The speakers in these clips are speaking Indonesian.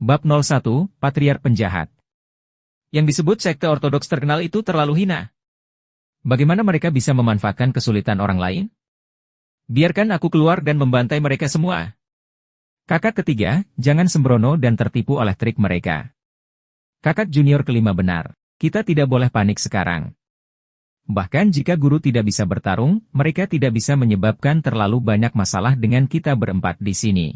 Bab 01, Patriark Penjahat. Yang disebut sekte ortodoks terkenal itu terlalu hina. Bagaimana mereka bisa memanfaatkan kesulitan orang lain? Biarkan aku keluar dan membantai mereka semua. Kakak ketiga, jangan sembrono dan tertipu oleh trik mereka. Kakak junior kelima benar. Kita tidak boleh panik sekarang. Bahkan jika guru tidak bisa bertarung, mereka tidak bisa menyebabkan terlalu banyak masalah dengan kita berempat di sini.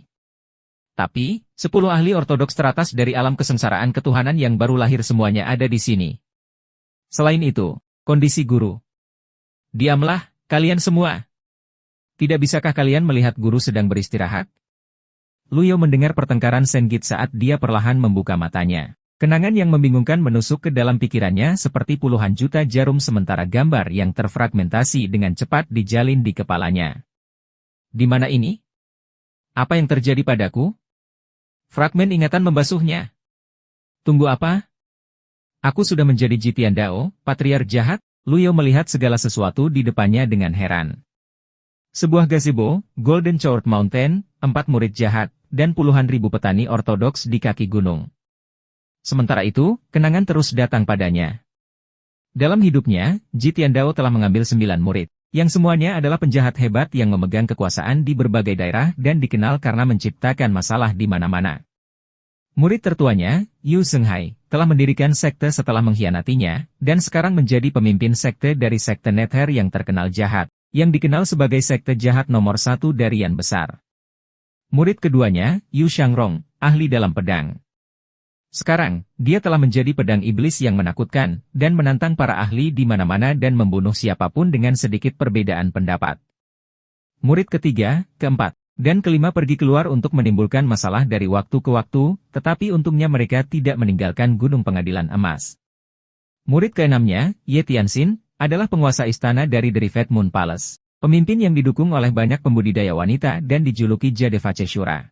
Tapi, 10 ahli ortodoks teratas dari alam kesengsaraan ketuhanan yang baru lahir semuanya ada di sini. Selain itu, kondisi guru. Diamlah, kalian semua. Tidak bisakah kalian melihat guru sedang beristirahat? Luyo mendengar pertengkaran Senggit saat dia perlahan membuka matanya. Kenangan yang membingungkan menusuk ke dalam pikirannya seperti puluhan juta jarum sementara gambar yang terfragmentasi dengan cepat dijalin di kepalanya. Di mana ini? Apa yang terjadi padaku? Fragmen ingatan membasuhnya. Tunggu apa? Aku sudah menjadi Jitian Dao, patriark jahat? Luyo melihat segala sesuatu di depannya dengan heran. Sebuah gazebo, Golden Chord Mountain, 4 murid jahat, dan puluhan ribu petani ortodoks di kaki gunung. Sementara itu, kenangan terus datang padanya. Dalam hidupnya, Jitian Dao telah mengambil 9 murid, yang semuanya adalah penjahat hebat yang memegang kekuasaan di berbagai daerah dan dikenal karena menciptakan masalah di mana-mana. Murid tertuanya, Yu Senghai, telah mendirikan sekte setelah mengkhianatinya, dan sekarang menjadi pemimpin sekte dari sekte Nether yang terkenal jahat, yang dikenal sebagai sekte jahat nomor 1 dari Yan Besar. Murid keduanya, Yu Shangrong, ahli dalam pedang. Sekarang, dia telah menjadi pedang iblis yang menakutkan, dan menantang para ahli di mana-mana dan membunuh siapapun dengan sedikit perbedaan pendapat. Murid ketiga, keempat, dan kelima pergi keluar untuk menimbulkan masalah dari waktu ke waktu, tetapi untungnya mereka tidak meninggalkan Gunung Pengadilan Emas. Murid keenamnya, Ye Tianxin, adalah penguasa istana dari The Rivet Moon Palace, pemimpin yang didukung oleh banyak pembudidaya wanita dan dijuluki Jadevace Shura.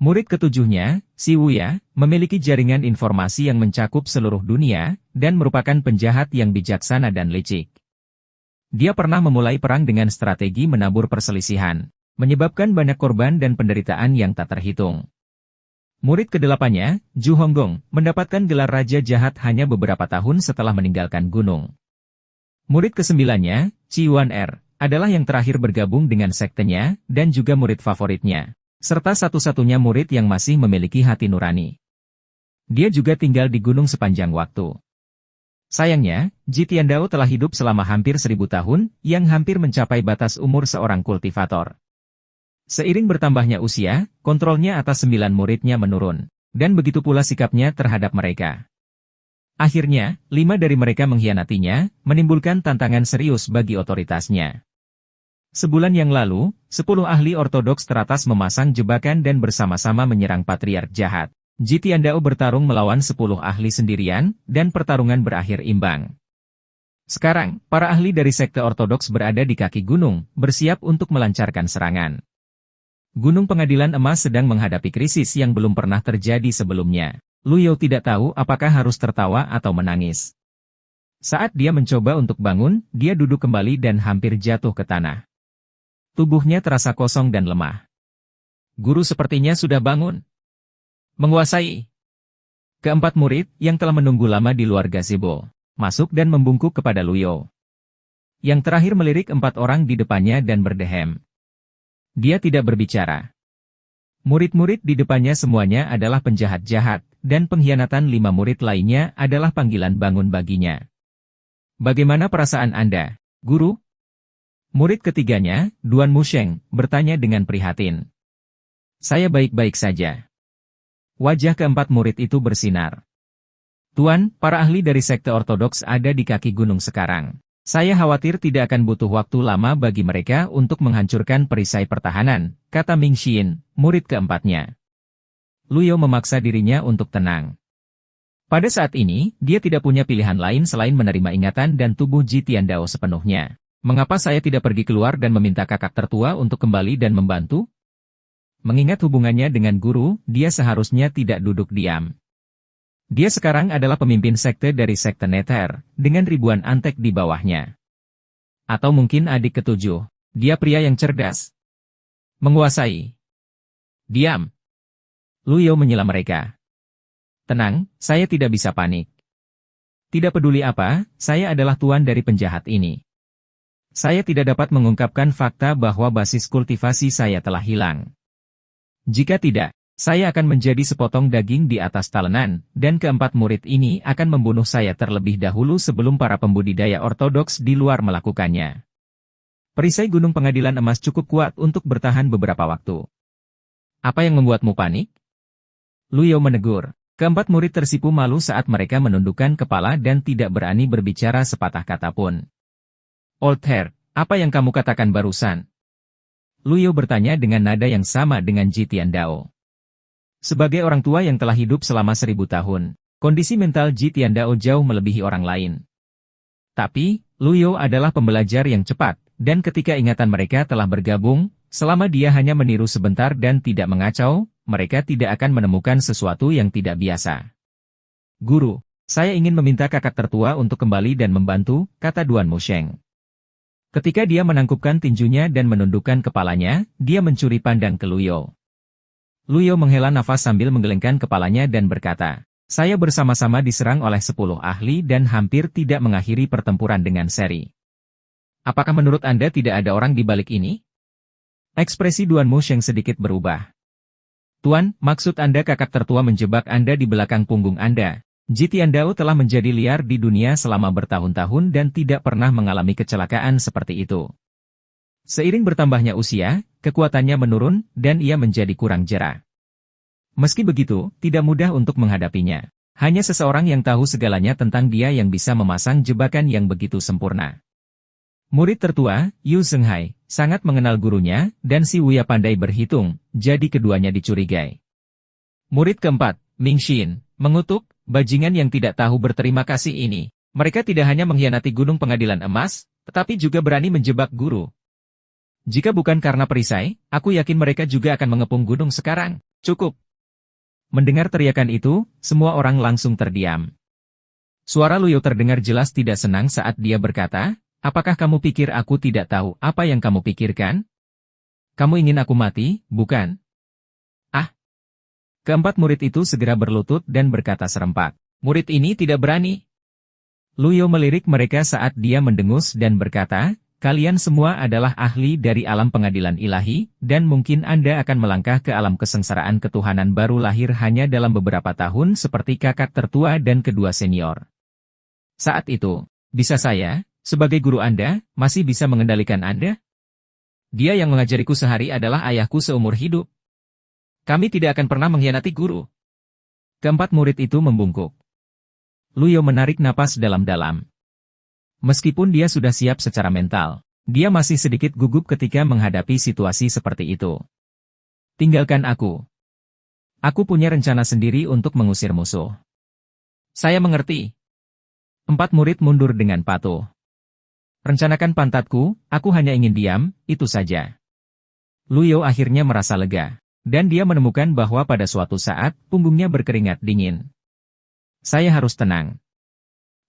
Murid ketujuhnya, Si Wuya, memiliki jaringan informasi yang mencakup seluruh dunia, dan merupakan penjahat yang bijaksana dan licik. Dia pernah memulai perang dengan strategi menabur perselisihan, menyebabkan banyak korban dan penderitaan yang tak terhitung. Murid kedelapannya, Zhu Honggong, mendapatkan gelar Raja Jahat hanya beberapa tahun setelah meninggalkan gunung. Murid kesembilannya, Qi Yuan Er, adalah yang terakhir bergabung dengan sektenya, dan juga murid favoritnya, serta satu-satunya murid yang masih memiliki hati nurani. Dia juga tinggal di gunung sepanjang waktu. Sayangnya, Jitian Dao telah hidup selama hampir 1000 tahun, yang hampir mencapai batas umur seorang kultivator. Seiring bertambahnya usia, kontrolnya atas 9 muridnya menurun, dan begitu pula sikapnya terhadap mereka. Akhirnya, 5 dari mereka mengkhianatinya, menimbulkan tantangan serius bagi otoritasnya. Sebulan yang lalu, 10 ahli ortodoks teratas memasang jebakan dan bersama-sama menyerang patriark jahat. Jitian Dao bertarung melawan 10 ahli sendirian, dan pertarungan berakhir imbang. Sekarang, para ahli dari sekte ortodoks berada di kaki gunung, bersiap untuk melancarkan serangan. Gunung Pengadilan Emas sedang menghadapi krisis yang belum pernah terjadi sebelumnya. Luyo tidak tahu apakah harus tertawa atau menangis. Saat dia mencoba untuk bangun, dia duduk kembali dan hampir jatuh ke tanah. Tubuhnya terasa kosong dan lemah. Guru sepertinya sudah bangun. Menguasai. Keempat murid, yang telah menunggu lama di luar gazebo, masuk dan membungkuk kepada Luyo. Yang terakhir melirik 4 orang di depannya dan berdehem. Dia tidak berbicara. Murid-murid di depannya semuanya adalah penjahat jahat, dan pengkhianatan 5 murid lainnya adalah panggilan bangun baginya. Bagaimana perasaan Anda, Guru? Murid ketiganya, Duan Musheng, bertanya dengan prihatin. Saya baik-baik saja. Wajah keempat murid itu bersinar. Tuan, para ahli dari sekte ortodoks ada di kaki gunung sekarang. Saya khawatir tidak akan butuh waktu lama bagi mereka untuk menghancurkan perisai pertahanan, kata Ming Xin, murid keempatnya. Luyo memaksa dirinya untuk tenang. Pada saat ini, dia tidak punya pilihan lain selain menerima ingatan dan tubuh Jitian Dao sepenuhnya. Mengapa saya tidak pergi keluar dan meminta kakak tertua untuk kembali dan membantu? Mengingat hubungannya dengan guru, dia seharusnya tidak duduk diam. Dia sekarang adalah pemimpin sekte dari sekte Nether, dengan ribuan antek di bawahnya. Atau mungkin adik ketujuh, dia pria yang cerdas. Menguasai. Diam. Luyo menyela mereka. Tenang, saya tidak bisa panik. Tidak peduli apa, saya adalah tuan dari penjahat ini. Saya tidak dapat mengungkapkan fakta bahwa basis kultivasi saya telah hilang. Jika tidak, saya akan menjadi sepotong daging di atas talenan, dan keempat murid ini akan membunuh saya terlebih dahulu sebelum para pembudidaya ortodoks di luar melakukannya. Perisai Gunung Pengadilan Emas cukup kuat untuk bertahan beberapa waktu. Apa yang membuatmu panik? Luyo menegur. Keempat murid tersipu malu saat mereka menundukkan kepala dan tidak berani berbicara sepatah kata pun. Old Hair, apa yang kamu katakan barusan? Luyo bertanya dengan nada yang sama dengan Ji Tiandao. Sebagai orang tua yang telah hidup selama 1000 tahun, kondisi mental Ji Tiandao jauh melebihi orang lain. Tapi, Luyo adalah pembelajar yang cepat, dan ketika ingatan mereka telah bergabung, selama dia hanya meniru sebentar dan tidak mengacau, mereka tidak akan menemukan sesuatu yang tidak biasa. Guru, saya ingin meminta kakak tertua untuk kembali dan membantu, kata Duan Musheng. Ketika dia menangkupkan tinjunya dan menundukkan kepalanya, dia mencuri pandang ke Luyo. Luyo menghela nafas sambil menggelengkan kepalanya dan berkata, saya bersama-sama diserang oleh 10 ahli dan hampir tidak mengakhiri pertempuran dengan seri. Apakah menurut Anda tidak ada orang di balik ini? Ekspresi Duan Musheng sedikit berubah. Tuan, maksud Anda kakak tertua menjebak Anda di belakang punggung Anda. Ji Tiandao telah menjadi liar di dunia selama bertahun-tahun dan tidak pernah mengalami kecelakaan seperti itu. Seiring bertambahnya usia, kekuatannya menurun, dan ia menjadi kurang jera. Meski begitu, tidak mudah untuk menghadapinya. Hanya seseorang yang tahu segalanya tentang dia yang bisa memasang jebakan yang begitu sempurna. Murid tertua, Yu Zhenghai, sangat mengenal gurunya, dan si Wuya pandai berhitung, jadi keduanya dicurigai. Murid keempat, Ming Xin, mengutuk, bajingan yang tidak tahu berterima kasih ini. Mereka tidak hanya mengkhianati Gunung Pengadilan Emas, tetapi juga berani menjebak guru. Jika bukan karena perisai, aku yakin mereka juga akan mengepung gunung sekarang. Cukup. Mendengar teriakan itu, semua orang langsung terdiam. Suara Luyo terdengar jelas tidak senang saat dia berkata, apakah kamu pikir aku tidak tahu apa yang kamu pikirkan? Kamu ingin aku mati, bukan? Keempat murid itu segera berlutut dan berkata serempak. Murid ini tidak berani. Luyo melirik mereka saat dia mendengus dan berkata, kalian semua adalah ahli dari alam pengadilan ilahi, dan mungkin Anda akan melangkah ke alam kesengsaraan ketuhanan baru lahir hanya dalam beberapa tahun seperti kakak tertua dan kedua senior. Saat itu, bisa saya, sebagai guru Anda, masih bisa mengendalikan Anda? Dia yang mengajariku sehari adalah ayahku seumur hidup. Kami tidak akan pernah mengkhianati guru. Keempat murid itu membungkuk. Luyo menarik napas dalam-dalam. Meskipun dia sudah siap secara mental, dia masih sedikit gugup ketika menghadapi situasi seperti itu. Tinggalkan aku. Aku punya rencana sendiri untuk mengusir musuh. Saya mengerti. Empat murid mundur dengan patuh. Rencanakan pantatku, aku hanya ingin diam, itu saja. Luyo akhirnya merasa lega. Dan dia menemukan bahwa pada suatu saat, punggungnya berkeringat dingin. Saya harus tenang.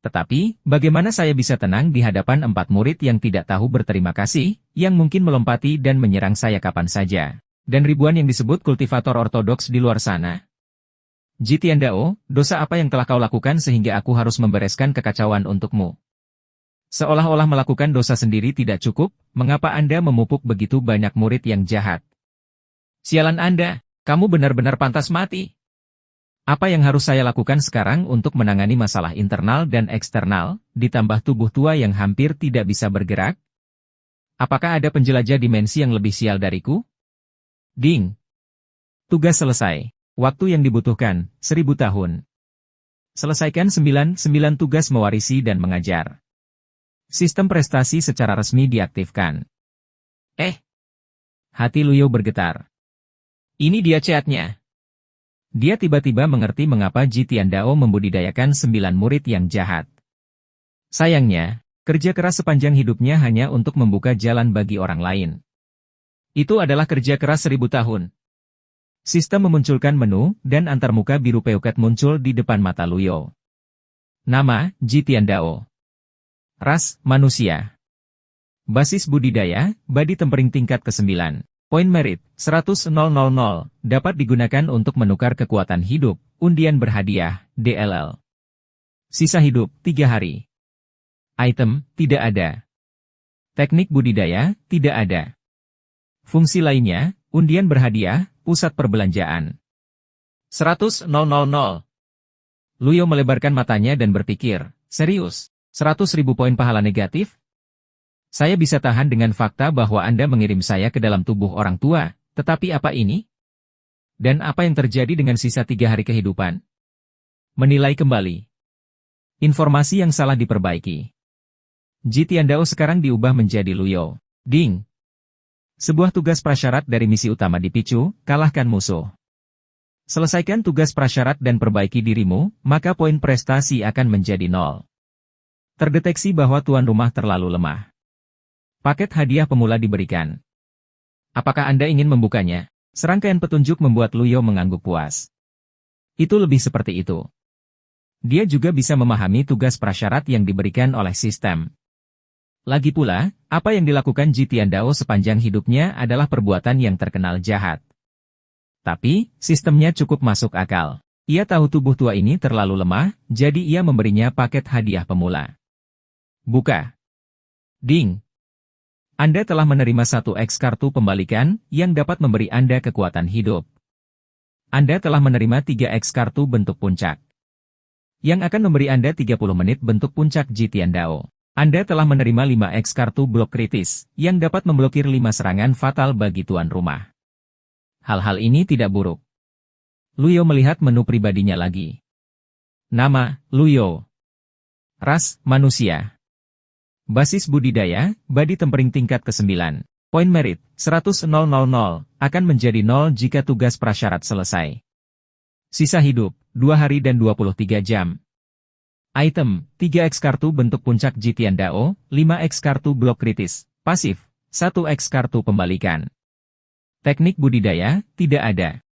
Tetapi, bagaimana saya bisa tenang di hadapan empat murid yang tidak tahu berterima kasih, yang mungkin melompati dan menyerang saya kapan saja, dan ribuan yang disebut kultivator ortodoks di luar sana? Ji Tiandao, dosa apa yang telah kau lakukan sehingga aku harus membereskan kekacauan untukmu? Seolah-olah melakukan dosa sendiri tidak cukup, mengapa Anda memupuk begitu banyak murid yang jahat? Sialan Anda, kamu benar-benar pantas mati. Apa yang harus saya lakukan sekarang untuk menangani masalah internal dan eksternal, ditambah tubuh tua yang hampir tidak bisa bergerak? Apakah ada penjelajah dimensi yang lebih sial dariku? Ding. Tugas selesai. Waktu yang dibutuhkan, 1000 tahun. Selesaikan 9 tugas mewarisi dan mengajar. Sistem prestasi secara resmi diaktifkan. Hati Luyo bergetar. Ini dia chatnya. Dia tiba-tiba mengerti mengapa Ji Tiandao membudidayakan 9 murid yang jahat. Sayangnya, kerja keras sepanjang hidupnya hanya untuk membuka jalan bagi orang lain. Itu adalah kerja keras 1000 tahun. Sistem memunculkan menu, dan antarmuka biru peuket muncul di depan mata Luyo. Nama, Ji Tiandao. Ras, manusia. Basis budidaya, badi tempering tingkat ke-9. Poin merit, 100.000, dapat digunakan untuk menukar kekuatan hidup, undian berhadiah, DLL. Sisa hidup, 3 hari. Item, tidak ada. Teknik budidaya, tidak ada. Fungsi lainnya, undian berhadiah, pusat perbelanjaan. 100.000. Luyo melebarkan matanya dan berpikir, serius, 100.000 poin pahala negatif? Saya bisa tahan dengan fakta bahwa Anda mengirim saya ke dalam tubuh orang tua, tetapi apa ini? Dan apa yang terjadi dengan sisa 3 hari kehidupan? Menilai kembali. Informasi yang salah diperbaiki. Ji Tiandao sekarang diubah menjadi Luyo. Ding. Sebuah tugas prasyarat dari misi utama dipicu, kalahkan musuh. Selesaikan tugas prasyarat dan perbaiki dirimu, maka poin prestasi akan menjadi 0. Terdeteksi bahwa tuan rumah terlalu lemah. Paket hadiah pemula diberikan. Apakah Anda ingin membukanya? Serangkaian petunjuk membuat Luyo mengangguk puas. Itu lebih seperti itu. Dia juga bisa memahami tugas prasyarat yang diberikan oleh sistem. Lagi pula, apa yang dilakukan Ji Tiandao sepanjang hidupnya adalah perbuatan yang terkenal jahat. Tapi, sistemnya cukup masuk akal. Ia tahu tubuh tua ini terlalu lemah, jadi ia memberinya paket hadiah pemula. Buka. Ding. Anda telah menerima 1x kartu pembalikan, yang dapat memberi Anda kekuatan hidup. Anda telah menerima 3x kartu bentuk puncak, yang akan memberi Anda 30 menit bentuk puncak Ji Tiandao. Anda telah menerima 5x kartu blok kritis, yang dapat memblokir 5 serangan fatal bagi tuan rumah. Hal-hal ini tidak buruk. Luyo melihat menu pribadinya lagi. Nama, Luyo. Ras, manusia. Basis budidaya, body tempering tingkat ke-9. Poin merit, 100.000, akan menjadi 0 jika tugas prasyarat selesai. Sisa hidup, 2 hari dan 23 jam. Item, 3x kartu bentuk puncak Ji Tiandao, 5x kartu blok kritis, pasif, 1x kartu pembalikan. Teknik budidaya, tidak ada.